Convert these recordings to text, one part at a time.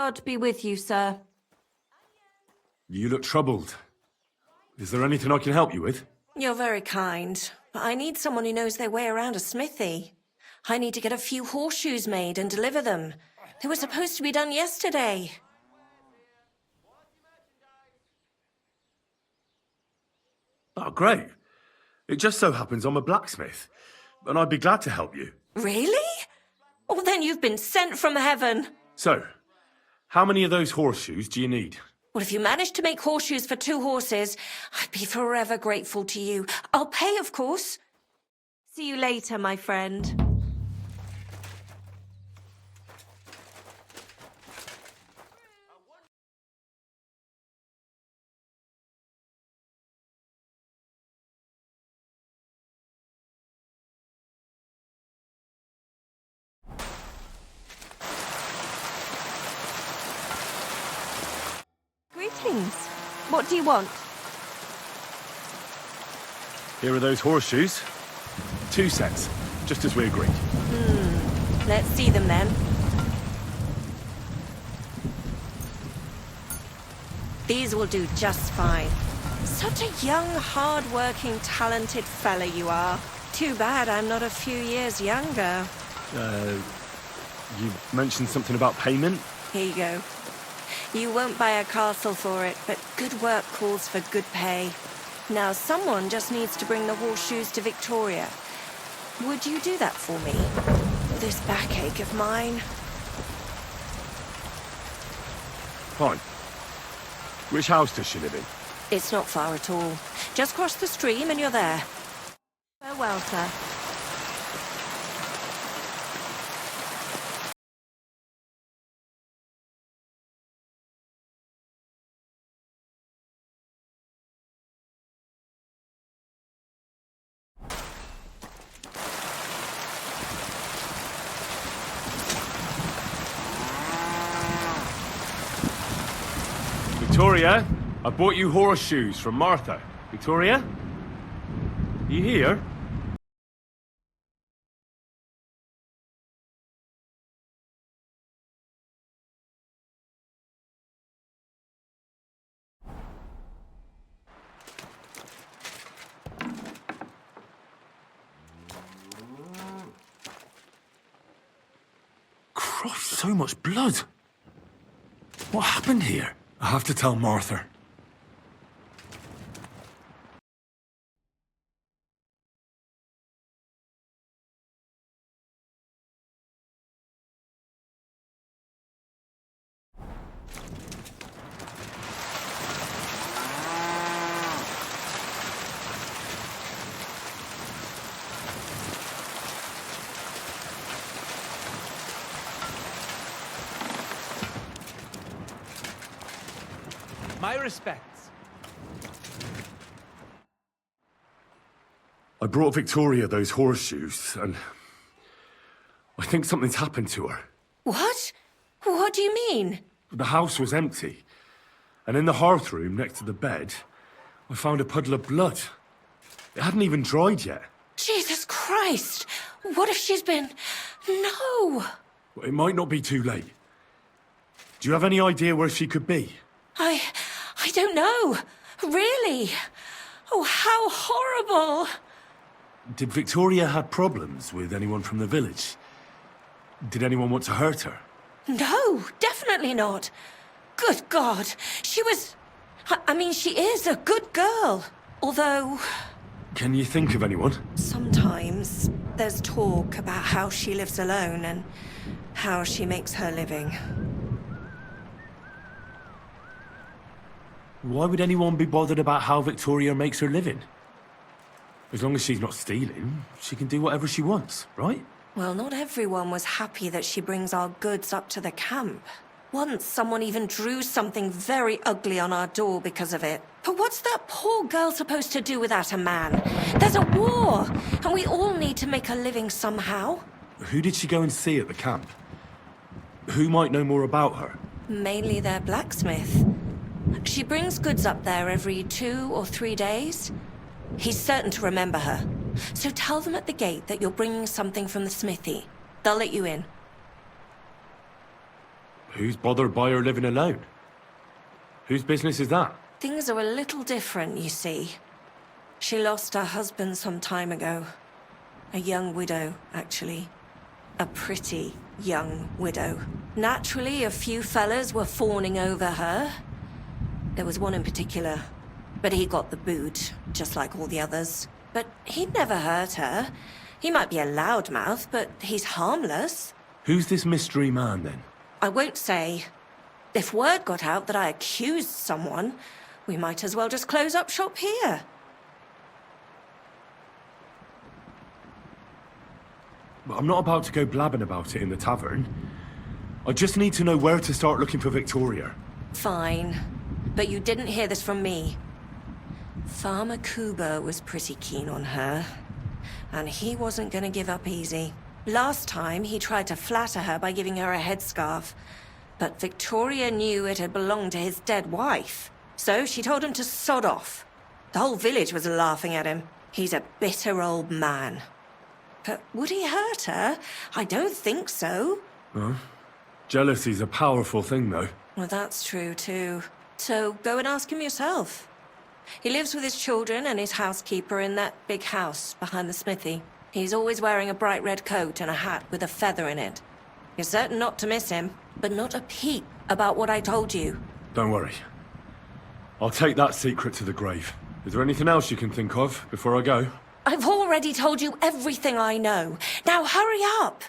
God be with you, sir. You look troubled. Is there anything I can help you with? You're very kind, but I need someone who knows their way around a smithy. I need to get a few horseshoes made and deliver them. They were supposed to be done yesterday. Oh, great. It just so happens I'm a blacksmith, and I'd be glad to help you. Really? Well, then you've been sent from heaven. So, how many of those horseshoes do you need? Well, if you manage to make horseshoes for 2 horses, I'd be forever grateful to you. I'll pay, of course. See you later, my friend. Greetings. What do you want? Here are those horseshoes. 2 sets, just as we agreed. Let's see them then. These will do just fine. Such a young, hard-working, talented fella you are. Too bad I'm not a few years younger. You mentioned something about payment? Here you go. You won't buy a castle for it, but good work calls for good pay. Now, someone just needs to bring the horseshoes to Victoria. Would you do that for me? This backache of mine. Fine. Which house does she live in? It's not far at all. Just cross the stream and you're there. Farewell, sir. Victoria, I bought you horseshoes from Martha. Victoria? You here? Christ, so much blood. What happened here? I have to tell Martha. My respects. I brought Victoria those horseshoes, and I think something's happened to her. What? What do you mean? The house was empty, and in the hearth room next to the bed, I found a puddle of blood. It hadn't even dried yet. Jesus Christ! What if she's been... No! Well, it might not be too late. Do you have any idea where she could be? I don't know. Really? Oh, how horrible! Did Victoria have problems with anyone from the village? Did anyone want to hurt her? No, definitely not. Good God, she was... I mean, she is a good girl. Although... Can you think of anyone? Sometimes there's talk about how she lives alone and how she makes her living. Why would anyone be bothered about how Victoria makes her living? As long as she's not stealing, she can do whatever she wants, right? Well, not everyone was happy that she brings our goods up to the camp. Once, someone even drew something very ugly on our door because of it. But what's that poor girl supposed to do without a man? There's a war, and we all need to make a living somehow. Who did she go and see at the camp? Who might know more about her? Mainly their blacksmith. She brings goods up there every 2 or 3 days. He's certain to remember her. So tell them at the gate that you're bringing something from the smithy. They'll let you in. Who's bothered by her living alone? Whose business is that? Things are a little different, you see. She lost her husband some time ago. A young widow, actually. A pretty young widow. Naturally, a few fellas were fawning over her. There was one in particular. But he got the boot, just like all the others. But he'd never hurt her. He might be a loudmouth, but he's harmless. Who's this mystery man, then? I won't say. If word got out that I accused someone, we might as well just close up shop here. But I'm not about to go blabbing about it in the tavern. I just need to know where to start looking for Victoria. Fine. But you didn't hear this from me. Farmer Kuba was pretty keen on her. And he wasn't gonna give up easy. Last time, he tried to flatter her by giving her a headscarf. But Victoria knew it had belonged to his dead wife. So she told him to sod off. The whole village was laughing at him. He's a bitter old man. But would he hurt her? I don't think so. Huh? Jealousy's a powerful thing, though. Well, that's true, too. So go and ask him yourself. He lives with his children and his housekeeper in that big house behind the smithy. He's always wearing a bright red coat and a hat with a feather in it. You're certain not to miss him, but not a peep about what I told you. Don't worry. I'll take that secret to the grave. Is there anything else you can think of before I go? I've already told you everything I know. Now hurry up!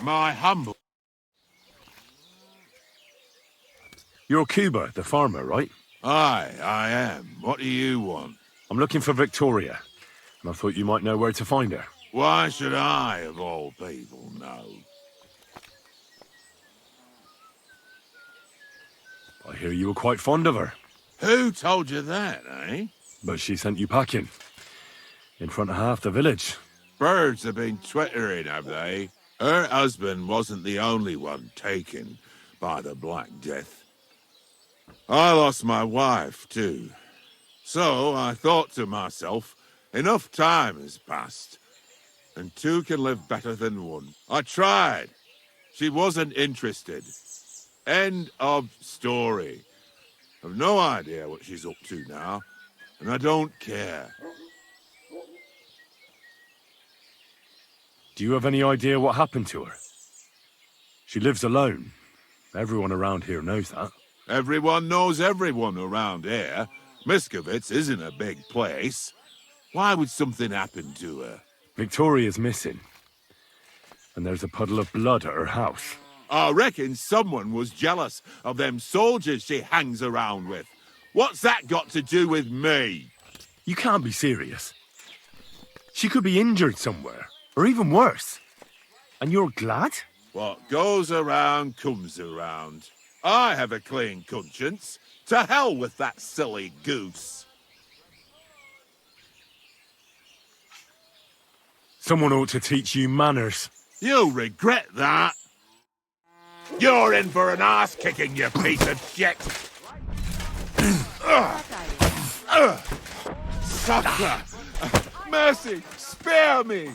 My humble... You're Cuba, the farmer, right? Aye, I am. What do you want? I'm looking for Victoria, and I thought you might know where to find her. Why should I, of all people, know? I hear you were quite fond of her. Who told you that, eh? But she sent you packing. In front of half the village. Birds have been twittering, have they? Her husband wasn't the only one taken by the Black Death. I lost my wife, too. So I thought to myself, enough time has passed, and two can live better than one. I tried. She wasn't interested. End of story. I've no idea what she's up to now, and I don't care. Do you have any idea what happened to her? She lives alone. Everyone around here knows that. Everyone knows everyone around here. Miskovitz isn't a big place. Why would something happen to her? Victoria's missing. And there's a puddle of blood at her house. I reckon someone was jealous of them soldiers she hangs around with. What's that got to do with me? You can't be serious. She could be injured somewhere, or even worse. And you're glad? What goes around comes around. I have a clean conscience. To hell with that silly goose. Someone ought to teach you manners. You'll regret that. You're in for an ass-kicking, you piece of shit! Sucker! Mercy! Spare me!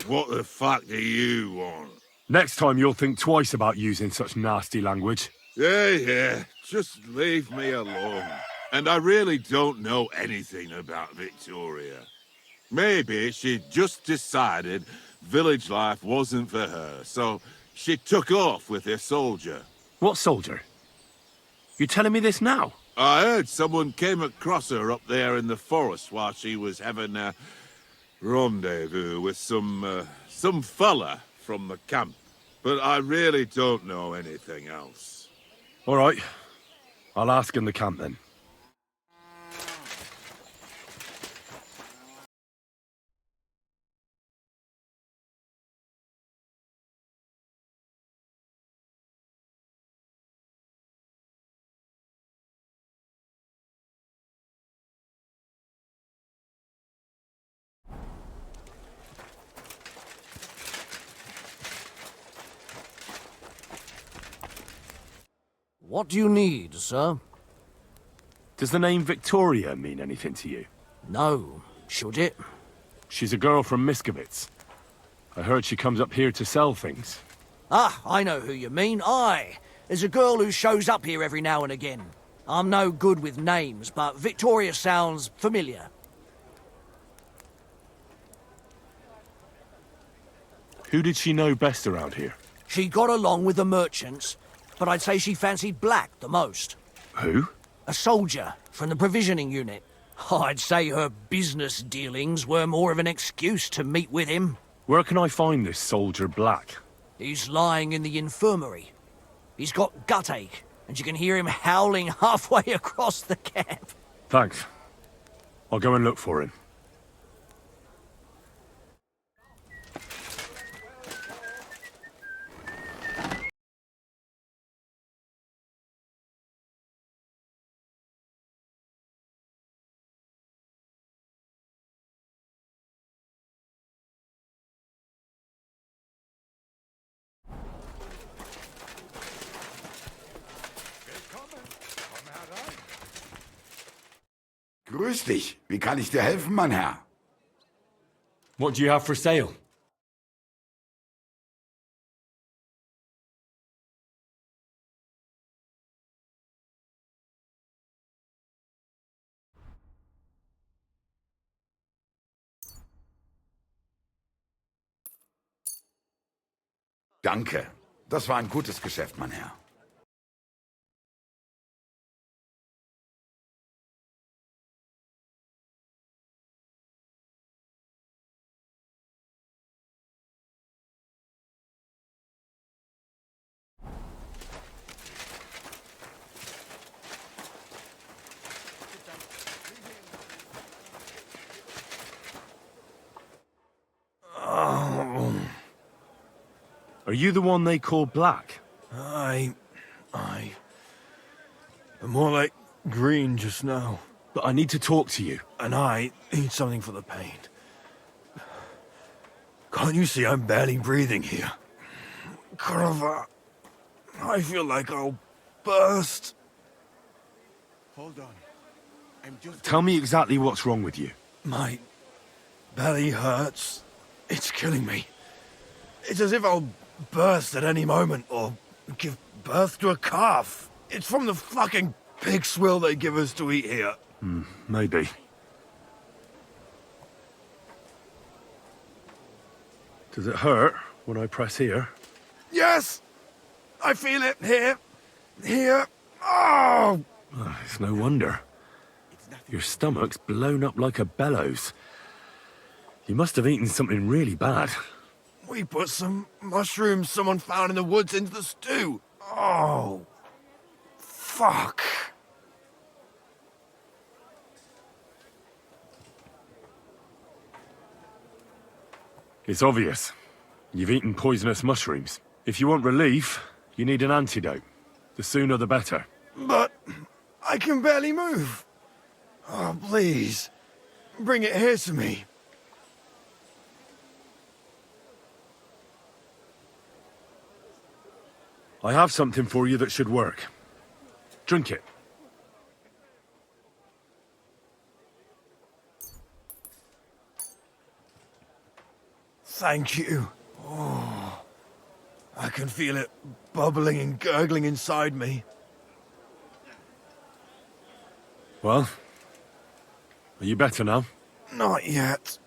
What the fuck do you want? Next time you'll think twice about using such nasty language. Yeah, just leave me alone. And I really don't know anything about Victoria. Maybe she just decided village life wasn't for her, so she took off with her soldier. What soldier? You telling me this now? I heard someone came across her up there in the forest while she was having a rendezvous with some fella from the camp. But I really don't know anything else. All right. I'll ask in the camp then. What do you need, sir? Does the name Victoria mean anything to you? No. Should it? She's a girl from Miskovitz. I heard she comes up here to sell things. Ah, I know who you mean. Aye. There's a girl who shows up here every now and again. I'm no good with names, but Victoria sounds familiar. Who did she know best around here? She got along with the merchants, but I'd say she fancied Black the most. Who? A soldier from the provisioning unit. I'd say her business dealings were more of an excuse to meet with him. Where can I find this soldier Black? He's lying in the infirmary. He's got gut ache, and you can hear him howling halfway across the camp. Thanks. I'll go and look for him. Grüß dich. Wie kann ich dir helfen, mein Herr? What do you have for sale? Danke. Das war ein gutes Geschäft, mein Herr. Are you the one they call Black? I'm more like green just now. But I need to talk to you. And I need something for the pain. Can't you see I'm barely breathing here? Kurva, I feel like I'll burst. Hold on. I'm just... Tell me exactly what's wrong with you. My belly hurts. It's killing me. It's as if I'll burst at any moment or give birth to a calf. It's from the fucking pig swill they give us to eat here. Maybe. Does it hurt when I press here? Yes! I feel it here. Here. Oh! It's no wonder. Your stomach's blown up like a bellows. You must have eaten something really bad. We put some mushrooms someone found in the woods into the stew. Oh. Fuck. It's obvious. You've eaten poisonous mushrooms. If you want relief, you need an antidote. The sooner the better. But I can barely move. Oh, please. Bring it here to me. I have something for you that should work. Drink it. Thank you. Oh, I can feel it bubbling and gurgling inside me. Well, are you better now? Not yet.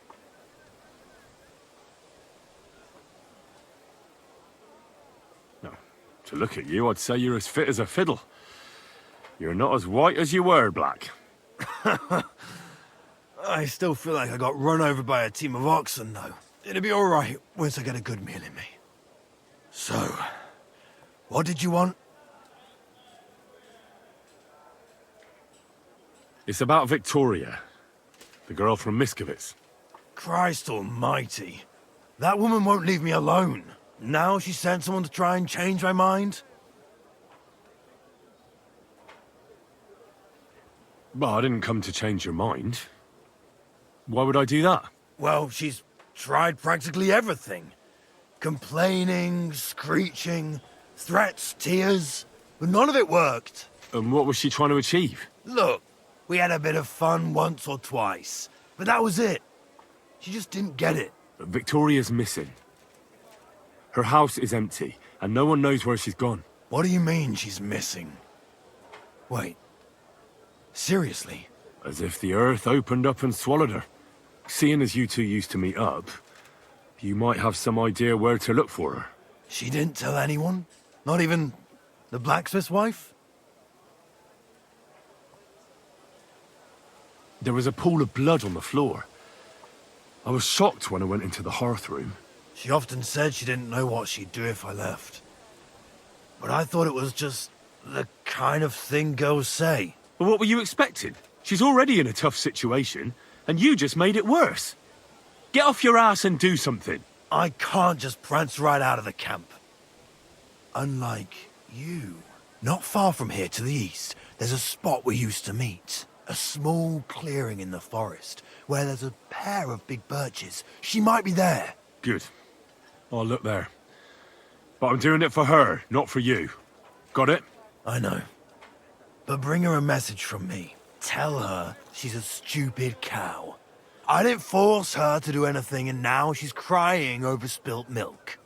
No. To look at you, I'd say you're as fit as a fiddle. You're not as white as you were, Black. I still feel like I got run over by a team of oxen, though. It'll be all right once I get a good meal in me. So, what did you want? It's about Victoria, the girl from Miskovitz. Christ almighty. That woman won't leave me alone. Now she sent someone to try and change my mind? Well, I didn't come to change your mind. Why would I do that? Well, she's tried practically everything. Complaining, screeching, threats, tears. but none of it worked. And what was she trying to achieve? Look, we had a bit of fun once or twice, but that was it. She just didn't get it. Victoria's missing. Her house is empty, and no one knows where she's gone. What do you mean she's missing? Wait. Seriously? As if the earth opened up and swallowed her. Seeing as you two used to meet up, you might have some idea where to look for her. She didn't tell anyone? Not even the blacksmith's wife? There was a pool of blood on the floor. I was shocked when I went into the hearth room. She often said she didn't know what she'd do if I left. But I thought it was just the kind of thing girls say. But what were you expecting? She's already in a tough situation, and you just made it worse. Get off your ass and do something. I can't just prance right out of the camp. Unlike you. Not far from here to the east, there's a spot we used to meet. A small clearing in the forest, where there's a pair of big birches. She might be there. Good. I'll look there. But I'm doing it for her, not for you. Got it? I know. But bring her a message from me. Tell her she's a stupid cow. I didn't force her to do anything, and now she's crying over spilt milk.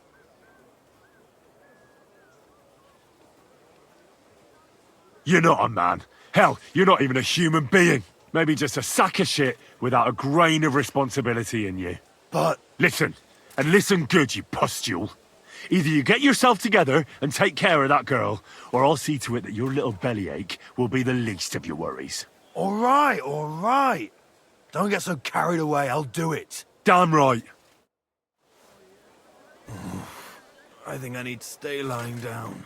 You're not a man. Hell, you're not even a human being. Maybe just a sack of shit without a grain of responsibility in you. But Listen, and listen good, you pustule. Either you get yourself together and take care of that girl, or I'll see to it that your little bellyache will be the least of your worries. all right. Don't get so carried away, I'll do it. Damn right. I think I need to stay lying down.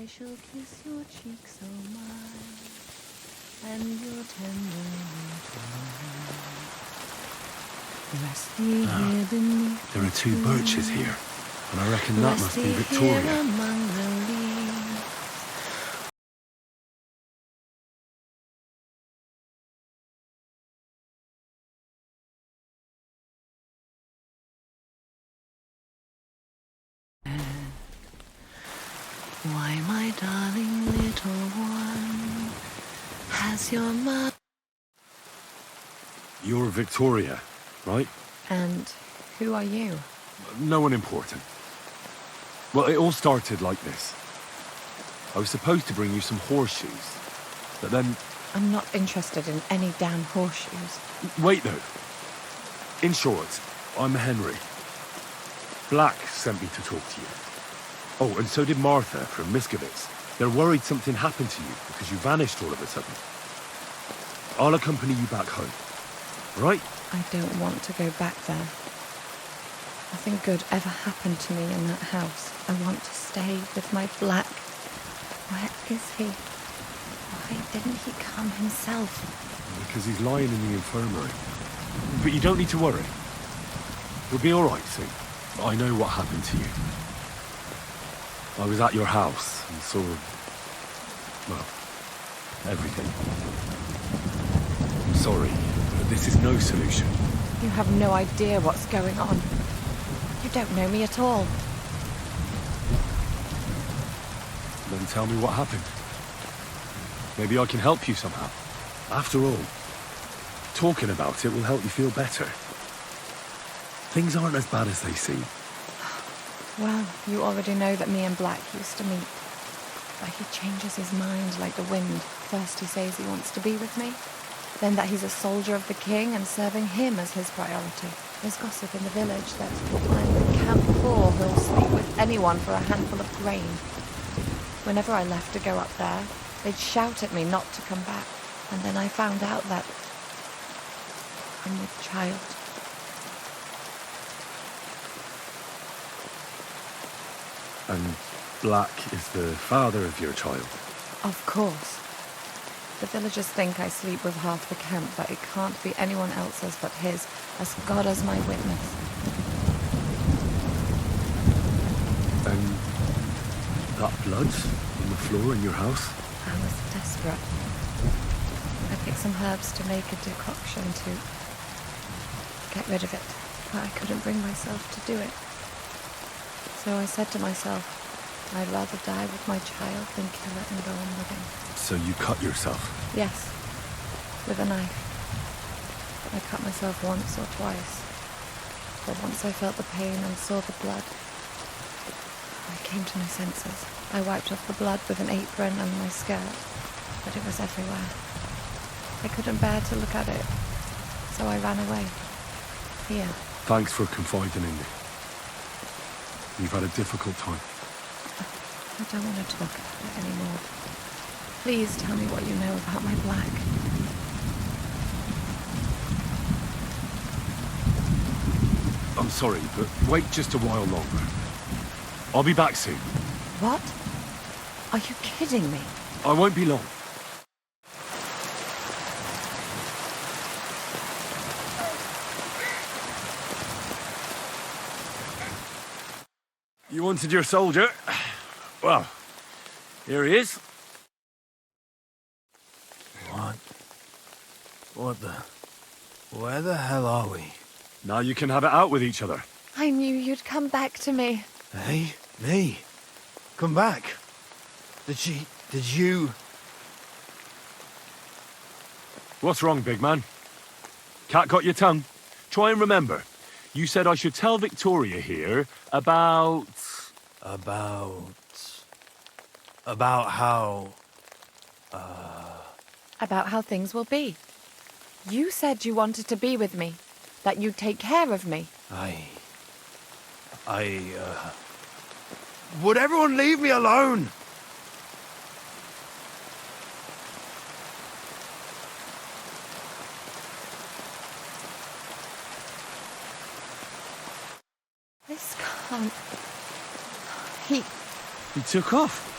I shall kiss your cheek so mild, and your tender little hand. Rest thee here beneath There are two birches here, and I reckon that must be Rest thee here Victoria. among the leaves. Why, my darling little one, has your mother... You're Victoria, right? And who are you? No one important. Well, it all started like this. I was supposed to bring you some horseshoes, but then... I'm not interested in any damn horseshoes. Wait, though. In short, I'm Henry. Black sent me to talk to you. Oh, and so did Martha from Miskovitz. They're worried something happened to you because you vanished all of a sudden. I'll accompany you back home, right? I don't want to go back there. Nothing good ever happened to me in that house. I want to stay with my Black. Where is he? Why didn't he come himself? Because he's lying in the infirmary. But you don't need to worry. You'll be all right soon. I know what happened to you. I was at your house and saw, well, everything. I'm sorry, but this is no solution. You have no idea what's going on. You don't know me at all. Then tell me what happened. Maybe I can help you somehow. After all, talking about it will help you feel better. Things aren't as bad as they seem. Well, you already know that me and Black used to meet. But he changes his mind like the wind. First he says he wants to be with me. Then that he's a soldier of the king and serving him as his priority. There's gossip in the village that I'm the camp fool who'll sleep with anyone for a handful of grain. Whenever I left to go up there, they'd shout at me not to come back. And then I found out that I'm with child. And Black is the father of your child. Of course. The villagers think I sleep with half the camp, but it can't be anyone else's but his, as God as my witness. And that blood on the floor in your house? I was desperate. I picked some herbs to make a decoction to get rid of it, but I couldn't bring myself to do it. So I said to myself, I'd rather die with my child than kill it and go on living. So you cut yourself? Yes, with a knife. I cut myself once or twice, but once I felt the pain and saw the blood, I came to my senses. I wiped off the blood with an apron and my skirt, but it was everywhere. I couldn't bear to look at it, so I ran away. Here. Thanks for confiding in me. You've had a difficult time. I don't want to talk about it anymore. Please tell me what you know about my Black. I'm sorry, but wait just a while longer. I'll be back soon. What? Are you kidding me? I won't be long. You wanted your soldier? Well, here he is. What the... Where the hell are we? Now you can have it out with each other. I knew you'd come back to me. Hey, me? Come back. Did you... What's wrong, big man? Cat got your tongue? Try and remember. You said I should tell Victoria here about... About how... About how things will be. You said you wanted to be with me. That you'd take care of me. Would everyone leave me alone? This can't... He took off.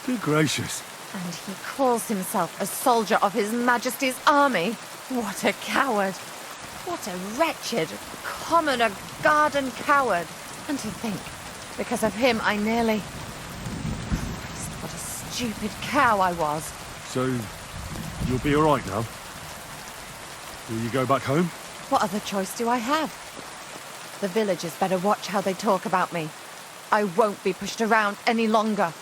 Good gracious. And he calls himself a soldier of His Majesty's army? What a coward. What a wretched, commoner garden coward. And to think, because of him I nearly... Christ, what a stupid cow I was. So, you'll be all right now? Will you go back home? What other choice do I have? The villagers better watch how they talk about me. I won't be pushed around any longer.